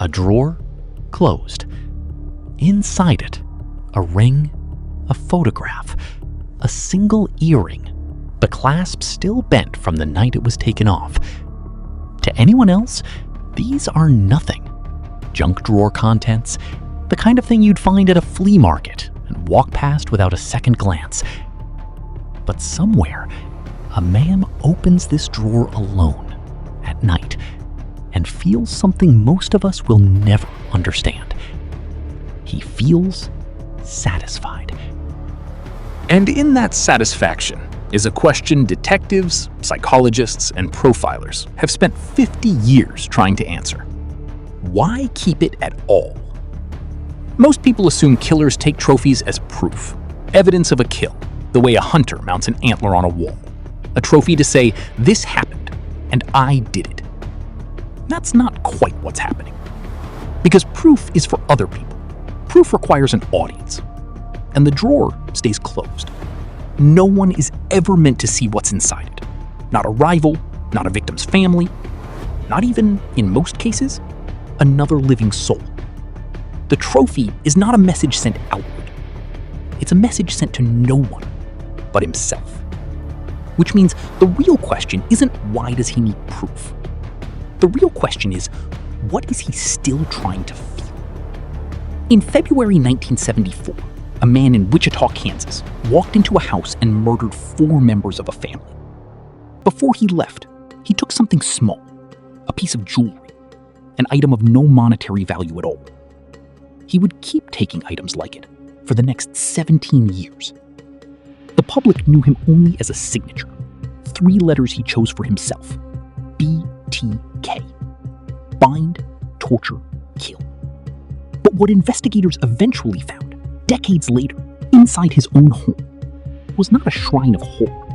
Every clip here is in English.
A drawer closed. Inside it, a ring, a photograph, a single earring, the clasp still bent from the night it was taken off. To anyone else, these are nothing. Junk drawer contents, the kind of thing you'd find at a flea market and walk past without a second glance. But somewhere, a man opens this drawer alone at night and feels something most of us will never understand. He feels satisfied. And in that satisfaction is a question detectives, psychologists, and profilers have spent 50 years trying to answer. Why keep it at all? Most people assume killers take trophies as proof, evidence of a kill, the way a hunter mounts an antler on a wall. A trophy to say, this happened, and I did it. That's not quite what's happening. Because proof is for other people. Proof requires an audience. And the drawer stays closed. No one is ever meant to see what's inside it. Not a rival, not a victim's family, not even, in most cases, another living soul. The trophy is not a message sent outward. It's a message sent to no one but himself. Which means the real question isn't why does he need proof? The real question is, what is he still trying to feel? In February 1974, a man in Wichita, Kansas, walked into a house and murdered 4 members of a family. Before he left, he took something small, a piece of jewelry, an item of no monetary value at all. He would keep taking items like it for the next 17 years. The public knew him only as a signature, 3 letters he chose for himself, BTK. Bind, torture, kill. But what investigators eventually found, decades later, inside his own home, was not a shrine of horror.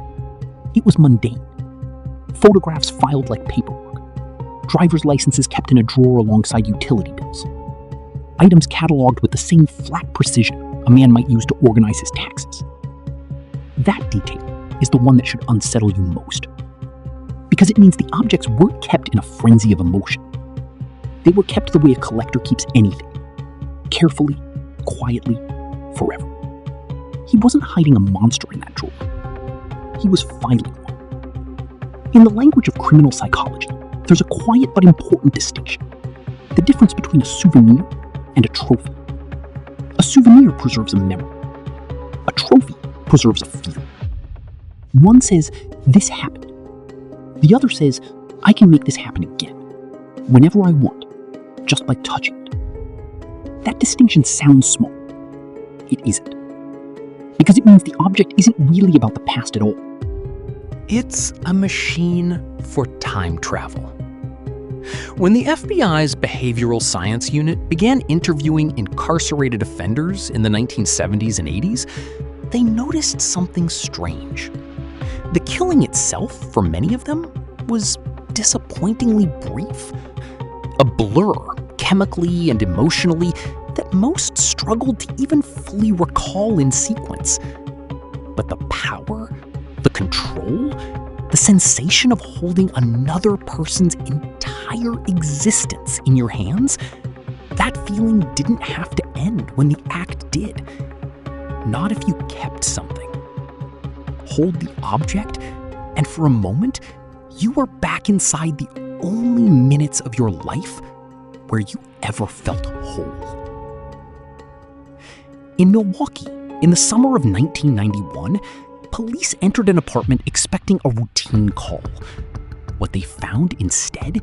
It was mundane. Photographs filed like paperwork. Driver's licenses kept in a drawer alongside utility bills. Items cataloged with the same flat precision a man might use to organize his taxes. That detail is the one that should unsettle you most. Because it means the objects weren't kept in a frenzy of emotion. They were kept the way a collector keeps anything. Carefully, quietly, forever. He wasn't hiding a monster in that drawer. He was filing one. In the language of criminal psychology, there's a quiet but important distinction. The difference between a souvenir and a trophy. A souvenir preserves a memory. A trophy preserves a feeling. One says, this happened. The other says, I can make this happen again, whenever I want, just by touching it. That distinction sounds small. It isn't. Because it means the object isn't really about the past at all. It's a machine for time travel. When the FBI's Behavioral Science Unit began interviewing incarcerated offenders in the 1970s and 80s, they noticed something strange. The killing itself, for many of them, was disappointingly brief. A blur, chemically and emotionally, that most struggled to even fully recall in sequence. But the power, the control, the sensation of holding another person's entire existence in your hands, that feeling didn't have to end when the act did. Not if you kept something. Hold the object, and for a moment, you were back inside the only minutes of your life where you ever felt whole. In Milwaukee, in the summer of 1991, police entered an apartment expecting a routine call. What they found instead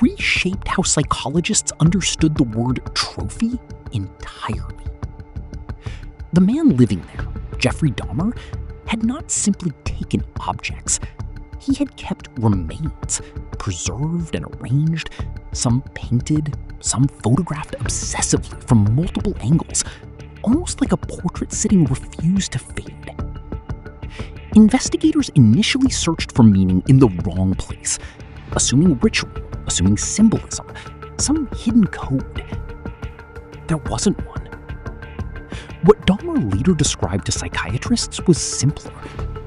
reshaped how psychologists understood the word trophy entirely. The man living there, Jeffrey Dahmer, had not simply taken objects. He had kept remains, preserved and arranged, some painted, some photographed obsessively from multiple angles, almost like a portrait sitting refused to fade. Investigators initially searched for meaning in the wrong place, assuming ritual, assuming symbolism, some hidden code. There wasn't one. What Dahmer later described to psychiatrists was simpler,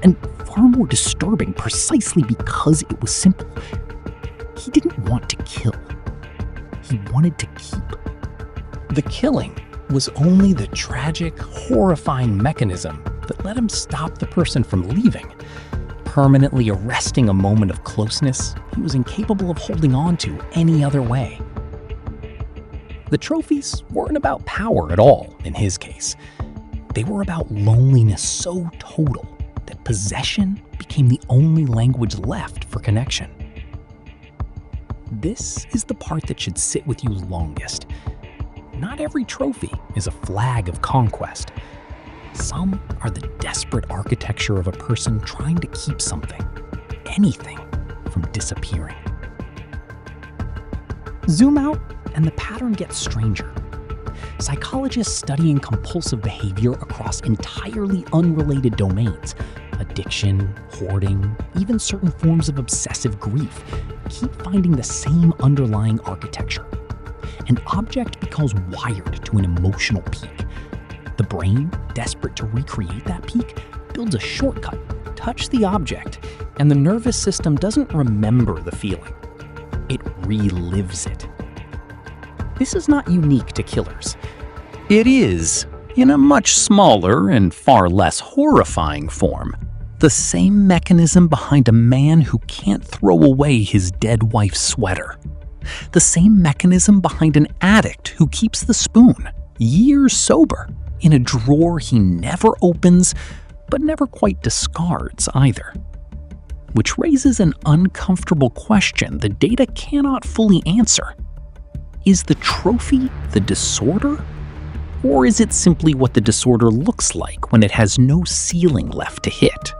and far more disturbing precisely because it was simple. He didn't want to kill. he wanted to keep. The killing was only the tragic, horrifying mechanism that let him stop the person from leaving, permanently arresting a moment of closeness he was incapable of holding on to any other way. The trophies weren't about power at all in his case. They were about loneliness so total that possession became the only language left for connection. This is the part that should sit with you longest. Not every trophy is a flag of conquest. Some are the desperate architecture of a person trying to keep something, anything, from disappearing. Zoom out, and the pattern gets stranger. Psychologists studying compulsive behavior across entirely unrelated domains, addiction, hoarding, even certain forms of obsessive grief, keep finding the same underlying architecture. An object becomes wired to an emotional peak. The brain, desperate to recreate that peak, builds a shortcut, touch the object, and the nervous system doesn't remember the feeling. It relives it. This is not unique to killers. It is, in a much smaller and far less horrifying form, the same mechanism behind a man who can't throw away his dead wife's sweater. The same mechanism behind an addict who keeps the spoon, years sober, in a drawer he never opens, but never quite discards either. Which raises an uncomfortable question the data cannot fully answer. Is the trophy the disorder? Or is it simply what the disorder looks like when it has no ceiling left to hit?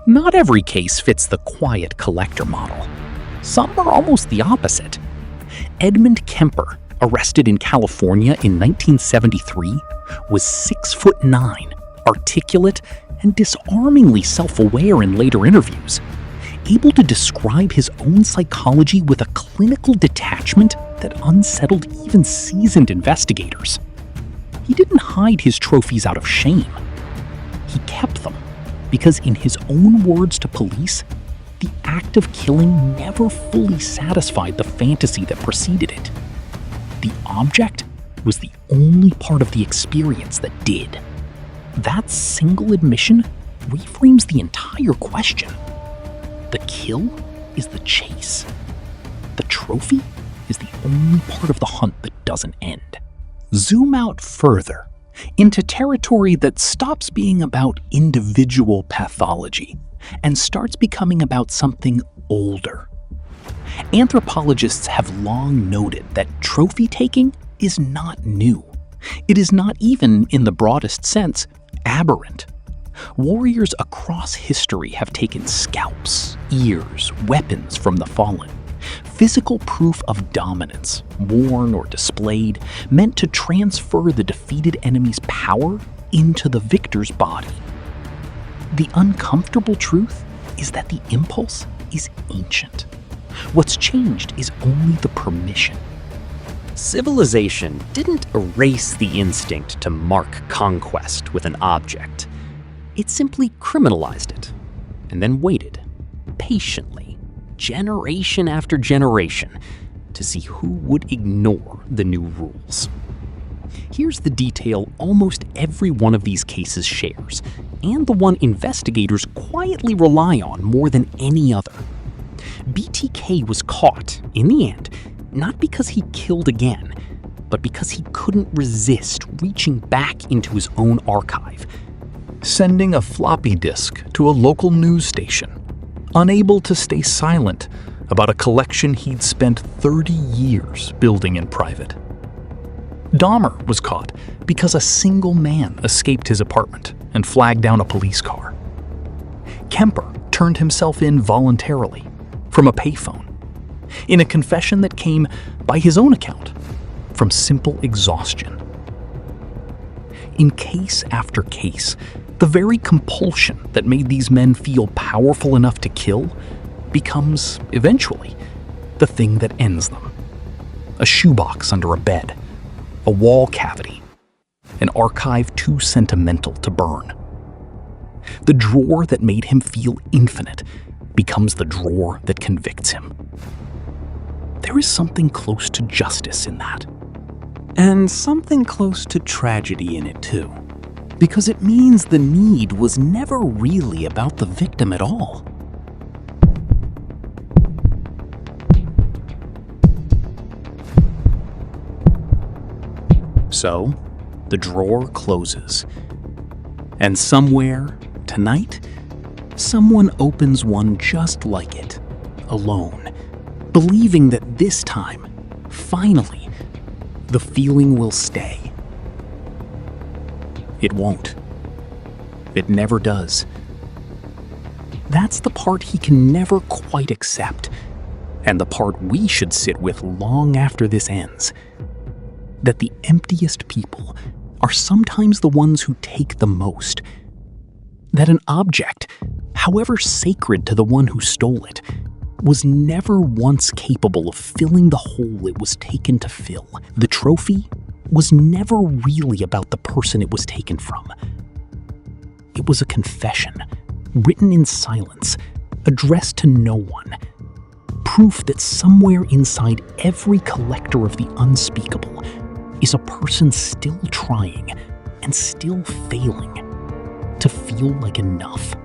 Not every case fits the quiet collector model. Some are almost the opposite. Edmund Kemper, arrested in California in 1973, was 6'9", articulate, and disarmingly self-aware in later interviews, able to describe his own psychology with a clinical detachment that unsettled even seasoned investigators. He didn't hide his trophies out of shame. He kept them because, in his own words to police, the act of killing never fully satisfied the fantasy that preceded it. The object was the only part of the experience that did. That single admission reframes the entire question. The kill is the chase. The trophy is the only part of the hunt that doesn't end. Zoom out further, into territory that stops being about individual pathology and starts becoming about something older. Anthropologists have long noted that trophy taking is not new. It is not even, in the broadest sense, aberrant. Warriors across history have taken scalps, ears, weapons from the fallen. Physical proof of dominance, worn or displayed, meant to transfer the defeated enemy's power into the victor's body. The uncomfortable truth is that the impulse is ancient. What's changed is only the permission. Civilization didn't erase the instinct to mark conquest with an object. It simply criminalized it, and then waited, patiently, generation after generation, to see who would ignore the new rules. Here's the detail almost every one of these cases shares, and the one investigators quietly rely on more than any other. BTK was caught, in the end, not because he killed again, but because he couldn't resist reaching back into his own archive, sending a floppy disk to a local news station, unable to stay silent about a collection he'd spent 30 years building in private. Dahmer was caught because a single man escaped his apartment and flagged down a police car. Kemper turned himself in voluntarily from a payphone, in a confession that came, by his own account, from simple exhaustion. In case after case, the very compulsion that made these men feel powerful enough to kill becomes, eventually, the thing that ends them. A shoebox under a bed, a wall cavity, an archive too sentimental to burn. The drawer that made him feel infinite becomes the drawer that convicts him. there is something close to justice in that. And something close to tragedy in it too, because it means the need was never really about the victim at all. So, the drawer closes. And somewhere, tonight, someone opens one just like it, alone, believing that this time, finally, the feeling will stay. It won't. It never does. That's the part he can never quite accept, and the part we should sit with long after this ends. That the emptiest people are sometimes the ones who take the most. That an object, however sacred to the one who stole it, was never once capable of filling the hole it was taken to fill. The trophy was never really about the person it was taken from. It was a confession, written in silence, addressed to no one. Proof that somewhere inside every collector of the unspeakable is a person still trying and still failing to feel like enough.